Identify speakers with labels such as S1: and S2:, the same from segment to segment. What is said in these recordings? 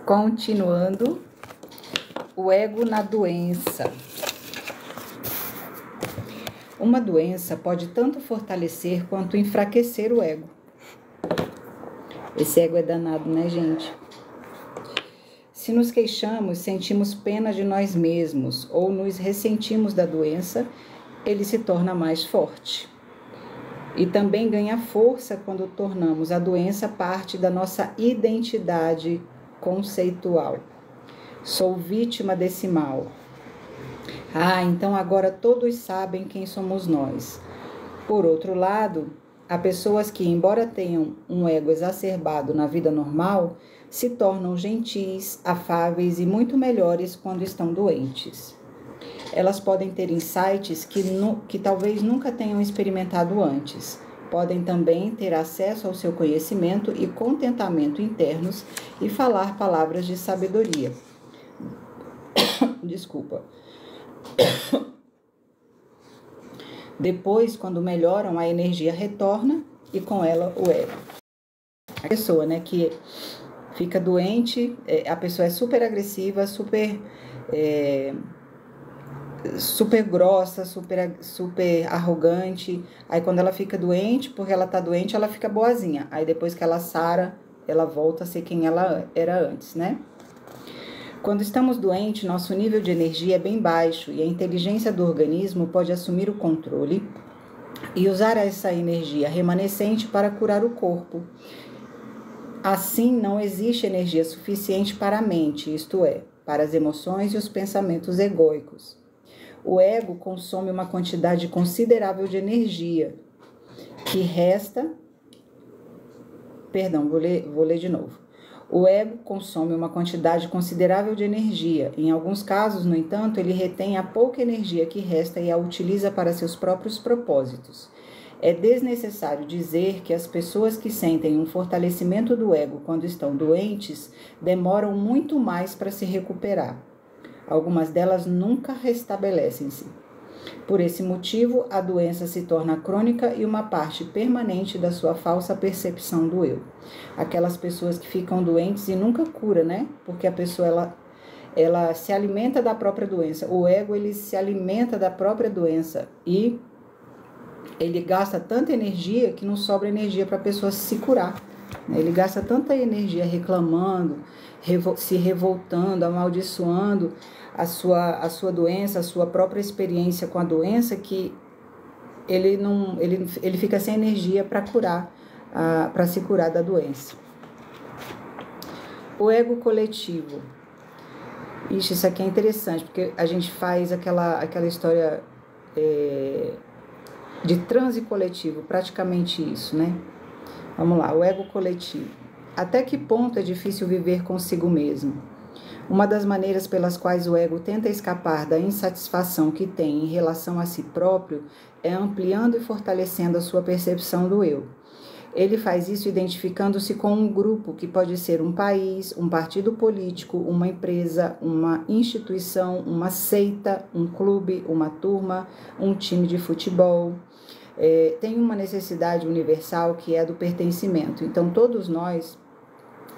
S1: Continuando, o ego na doença. Uma doença pode tanto fortalecer quanto enfraquecer o ego. Esse ego é danado, né, gente? Se nos queixamos, sentimos pena de nós mesmos ou nos ressentimos da doença, ele se torna mais forte. E também ganha força quando tornamos a doença parte da nossa identidade conceitual. Sou vítima desse mal. Então agora todos sabem quem somos nós. Por outro lado, há pessoas que, embora tenham um ego exacerbado na vida normal, se tornam gentis, afáveis e muito melhores quando estão doentes. Elas podem ter insights que talvez nunca tenham experimentado antes. Podem também ter acesso ao seu conhecimento e contentamento internos e falar palavras de sabedoria. Desculpa. Depois, quando melhoram, a energia retorna e com ela o ego. A pessoa, né, que fica doente, a pessoa é super agressiva, super grossa, super arrogante. Aí quando ela fica doente, porque ela tá doente, ela fica boazinha. Aí depois que ela sara, ela volta a ser quem ela era antes, né? Quando estamos doentes, nosso nível de energia é bem baixo e a inteligência do organismo pode assumir o controle e usar essa energia remanescente para curar o corpo. Assim, não existe energia suficiente para a mente, isto é, para as emoções e os pensamentos egóicos. O ego consome uma quantidade considerável de energia que resta... Perdão, vou ler de novo. O ego consome uma quantidade considerável de energia. Em alguns casos, no entanto, ele retém a pouca energia que resta e a utiliza para seus próprios propósitos. É desnecessário dizer que as pessoas que sentem um fortalecimento do ego quando estão doentes demoram muito mais para se recuperar. Algumas delas nunca restabelecem-se. Por esse motivo, a doença se torna crônica e uma parte permanente da sua falsa percepção do eu. Aquelas pessoas que ficam doentes e nunca cura, né? Porque a pessoa, ela se alimenta da própria doença. O ego, ele se alimenta da própria doença e ele gasta tanta energia que não sobra energia para a pessoa se curar. Ele gasta tanta energia reclamando, se revoltando, amaldiçoando a sua doença, a sua própria experiência com a doença, que ele fica sem energia para para se curar da doença. O ego coletivo. Isso aqui é interessante, porque a gente faz aquela história de transe coletivo, praticamente isso, né? Vamos lá, o ego coletivo. Até que ponto é difícil viver consigo mesmo? Uma das maneiras pelas quais o ego tenta escapar da insatisfação que tem em relação a si próprio é ampliando e fortalecendo a sua percepção do eu. Ele faz isso identificando-se com um grupo, que pode ser um país, um partido político, uma empresa, uma instituição, uma seita, um clube, uma turma, um time de futebol. Tem uma necessidade universal que é a do pertencimento. Então, todos nós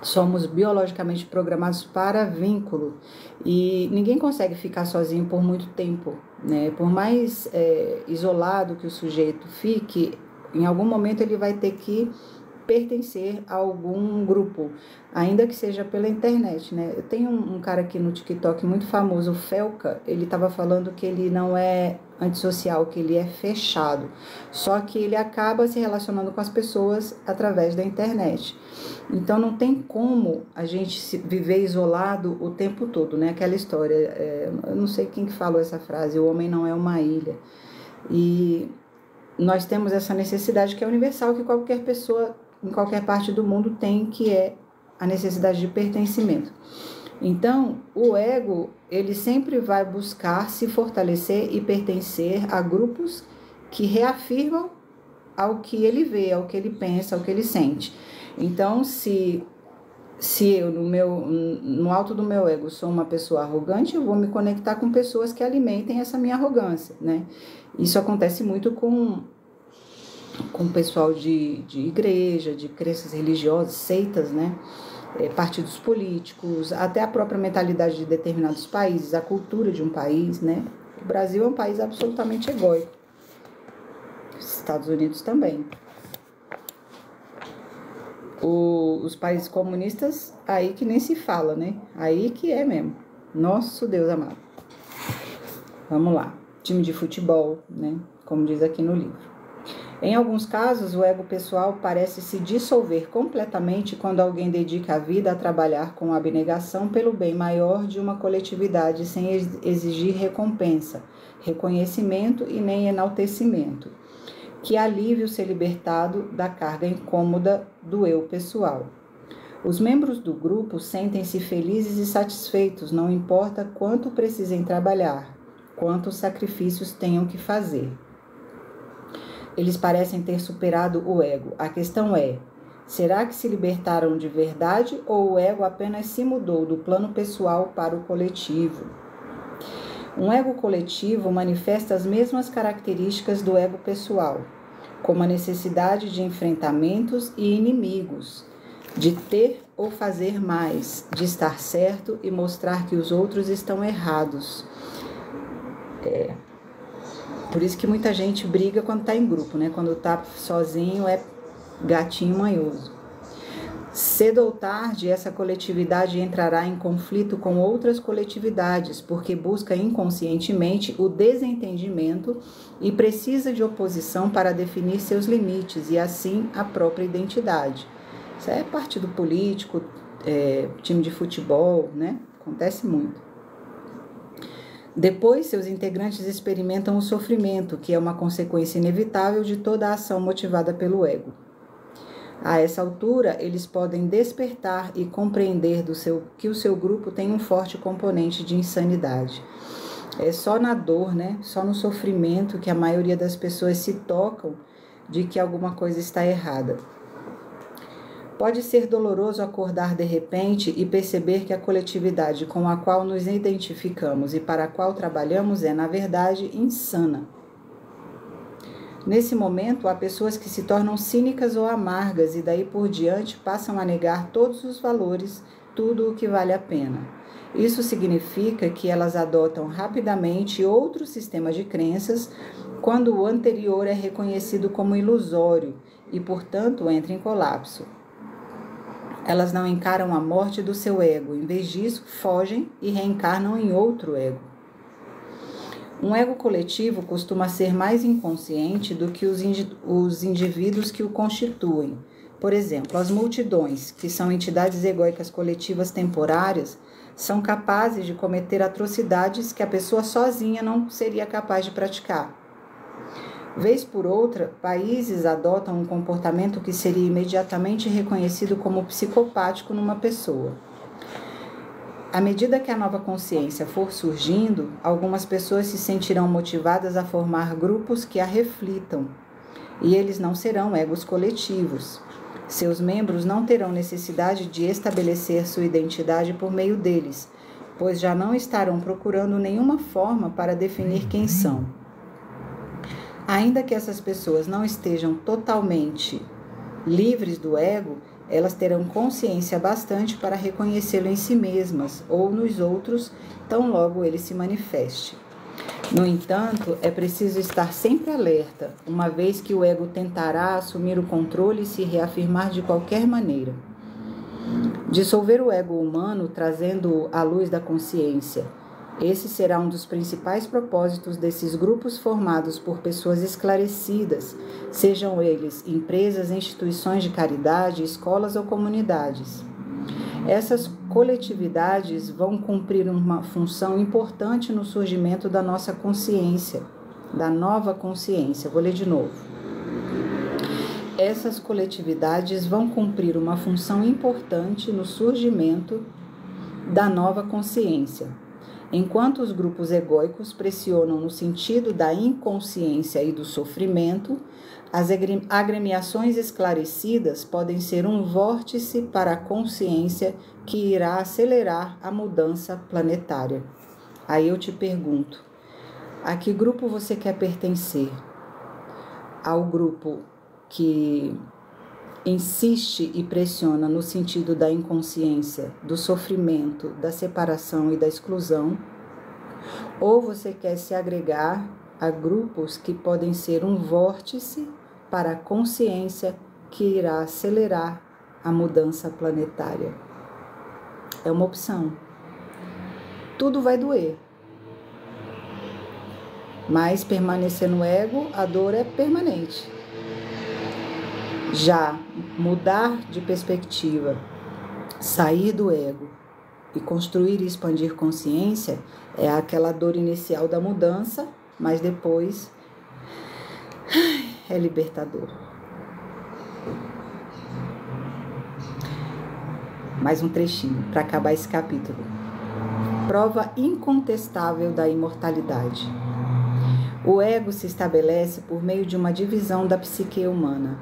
S1: somos biologicamente programados para vínculo e ninguém consegue ficar sozinho por muito tempo, né? Por mais isolado que o sujeito fique, em algum momento ele vai ter que pertencer a algum grupo, ainda que seja pela internet, né? Eu tenho um cara aqui no TikTok muito famoso, o Felca. Ele estava falando que ele não é antissocial, que ele é fechado, só que ele acaba se relacionando com as pessoas através da internet. Então não tem como a gente viver isolado o tempo todo, né? Aquela história, eu não sei quem que falou essa frase, o homem não é uma ilha. E nós temos essa necessidade que é universal, que qualquer pessoa em qualquer parte do mundo tem, que é a necessidade de pertencimento. Então, o ego, ele sempre vai buscar se fortalecer e pertencer a grupos que reafirmam ao que ele vê, ao que ele pensa, ao que ele sente. Então, se eu, no alto do meu ego, sou uma pessoa arrogante, eu vou me conectar com pessoas que alimentem essa minha arrogância, né? Isso acontece muito com o pessoal de igreja, de crenças religiosas, seitas, né? partidos políticos, até a própria mentalidade de determinados países, a cultura de um país, né? O Brasil é um país absolutamente egóico. Os Estados Unidos também. Os países comunistas, aí que nem se fala, né? Aí que é mesmo. Nosso Deus amado. Vamos lá. Time de futebol, né? Como diz aqui no livro. Em alguns casos, o ego pessoal parece se dissolver completamente quando alguém dedica a vida a trabalhar com abnegação pelo bem maior de uma coletividade sem exigir recompensa, reconhecimento e nem enaltecimento, que alívio ser libertado da carga incômoda do eu pessoal. Os membros do grupo sentem-se felizes e satisfeitos, não importa quanto precisem trabalhar, quantos sacrifícios tenham que fazer. Eles parecem ter superado o ego. A questão é, será que se libertaram de verdade ou o ego apenas se mudou do plano pessoal para o coletivo? Um ego coletivo manifesta as mesmas características do ego pessoal, como a necessidade de enfrentamentos e inimigos, de ter ou fazer mais, de estar certo e mostrar que os outros estão errados. Por isso que muita gente briga quando está em grupo, né? Quando está sozinho é gatinho manhoso. Cedo ou tarde, essa coletividade entrará em conflito com outras coletividades, porque busca inconscientemente o desentendimento e precisa de oposição para definir seus limites e, assim, a própria identidade. Isso é partido político, time de futebol, né? Acontece muito. Depois, seus integrantes experimentam o sofrimento, que é uma consequência inevitável de toda a ação motivada pelo ego. A essa altura, eles podem despertar e compreender que o seu grupo tem um forte componente de insanidade. É só na dor, né? Só no sofrimento que a maioria das pessoas se tocam de que alguma coisa está errada. Pode ser doloroso acordar de repente e perceber que a coletividade com a qual nos identificamos e para a qual trabalhamos é, na verdade, insana. Nesse momento, há pessoas que se tornam cínicas ou amargas e daí por diante passam a negar todos os valores, tudo o que vale a pena. Isso significa que elas adotam rapidamente outro sistema de crenças quando o anterior é reconhecido como ilusório e, portanto, entra em colapso. Elas não encaram a morte do seu ego, em vez disso, fogem e reencarnam em outro ego. Um ego coletivo costuma ser mais inconsciente do que os indivíduos que o constituem. Por exemplo, as multidões, que são entidades egóicas coletivas temporárias, são capazes de cometer atrocidades que a pessoa sozinha não seria capaz de praticar. Vez por outra, países adotam um comportamento que seria imediatamente reconhecido como psicopático numa pessoa. À medida que a nova consciência for surgindo, algumas pessoas se sentirão motivadas a formar grupos que a reflitam, e eles não serão egos coletivos. Seus membros não terão necessidade de estabelecer sua identidade por meio deles, pois já não estarão procurando nenhuma forma para definir quem são. Ainda que essas pessoas não estejam totalmente livres do ego, elas terão consciência bastante para reconhecê-lo em si mesmas ou nos outros, tão logo ele se manifeste. No entanto, é preciso estar sempre alerta, uma vez que o ego tentará assumir o controle e se reafirmar de qualquer maneira. Dissolver o ego humano trazendo-o à luz da consciência. Esse será um dos principais propósitos desses grupos formados por pessoas esclarecidas, sejam eles empresas, instituições de caridade, escolas ou comunidades. Essas coletividades vão cumprir uma função importante no surgimento da nossa consciência, da nova consciência. Vou ler de novo. Essas coletividades vão cumprir uma função importante no surgimento da nova consciência. Enquanto os grupos egóicos pressionam no sentido da inconsciência e do sofrimento, as agremiações esclarecidas podem ser um vórtice para a consciência que irá acelerar a mudança planetária. Aí eu te pergunto, a que grupo você quer pertencer? Ao grupo que insiste e pressiona no sentido da inconsciência, do sofrimento, da separação e da exclusão, ou você quer se agregar a grupos que podem ser um vórtice para a consciência que irá acelerar a mudança planetária. É uma opção. Tudo vai doer. Mas permanecer no ego, a dor é permanente. Já mudar de perspectiva, sair do ego e construir e expandir consciência é aquela dor inicial da mudança, mas depois é libertador. Mais um trechinho para acabar esse capítulo. Prova incontestável da imortalidade. O ego se estabelece por meio de uma divisão da psique humana,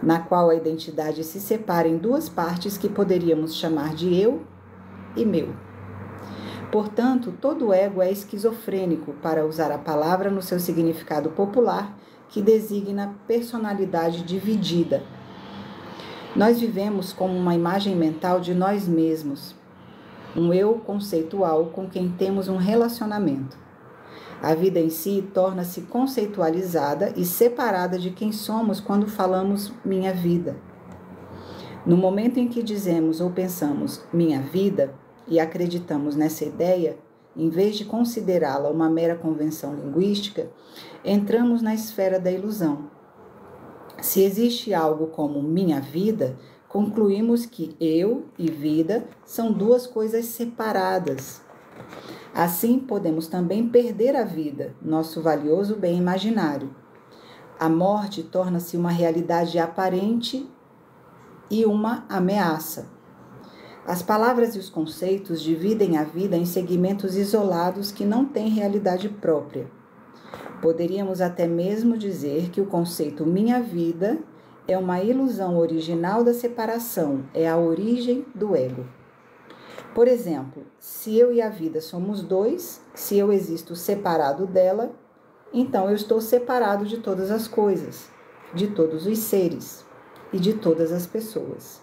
S1: na qual a identidade se separa em duas partes que poderíamos chamar de eu e meu. Portanto, todo ego é esquizofrênico, para usar a palavra no seu significado popular, que designa personalidade dividida. Nós vivemos como uma imagem mental de nós mesmos, um eu conceitual com quem temos um relacionamento. A vida em si torna-se conceitualizada e separada de quem somos quando falamos minha vida. No momento em que dizemos ou pensamos minha vida e acreditamos nessa ideia, em vez de considerá-la uma mera convenção linguística, entramos na esfera da ilusão. Se existe algo como minha vida, concluímos que eu e vida são duas coisas separadas. Assim, podemos também perder a vida, nosso valioso bem imaginário. A morte torna-se uma realidade aparente e uma ameaça. As palavras e os conceitos dividem a vida em segmentos isolados que não têm realidade própria. Poderíamos até mesmo dizer que o conceito minha vida é uma ilusão original da separação, é a origem do ego. Por exemplo, se eu e a vida somos dois, se eu existo separado dela, então eu estou separado de todas as coisas, de todos os seres e de todas as pessoas.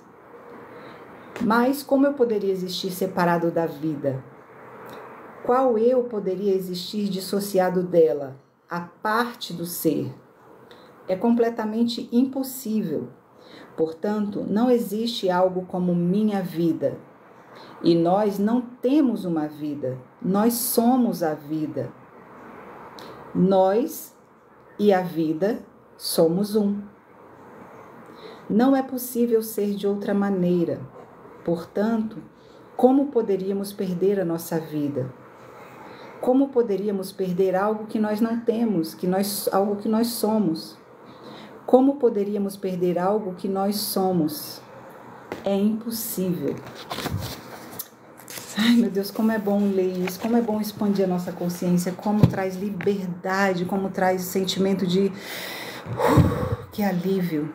S1: Mas como eu poderia existir separado da vida? Qual eu poderia existir dissociado dela, a parte do ser? É completamente impossível. Portanto, não existe algo como minha vida. E nós não temos uma vida, nós somos a vida. Nós e a vida somos um. Não é possível ser de outra maneira. Portanto, como poderíamos perder a nossa vida? Como poderíamos perder algo que nós não temos, algo que nós somos? Como poderíamos perder algo que nós somos? É impossível. Ai, meu Deus, como é bom ler isso, como é bom expandir a nossa consciência, como traz liberdade, como traz sentimento de que alívio.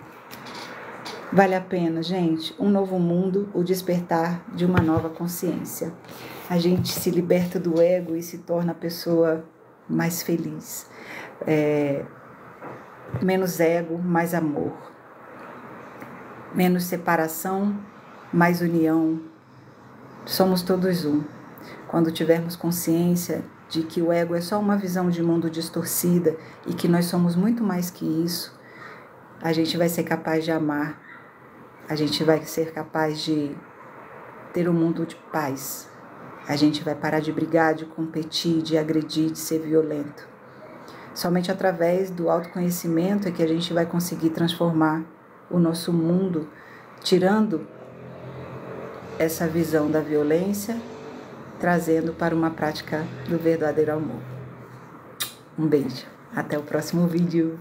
S1: Vale a pena, gente. Um novo mundo, o despertar de uma nova consciência. A gente se liberta do ego e se torna a pessoa mais feliz. Menos ego, mais amor. Menos separação, mais união. Somos todos um. Quando tivermos consciência de que o ego é só uma visão de mundo distorcida e que nós somos muito mais que isso, a gente vai ser capaz de amar, a gente vai ser capaz de ter um mundo de paz, a gente vai parar de brigar, de competir, de agredir, de ser violento. Somente através do autoconhecimento é que a gente vai conseguir transformar o nosso mundo, tirando essa visão da violência, trazendo para uma prática do verdadeiro amor. Um beijo. Até o próximo vídeo.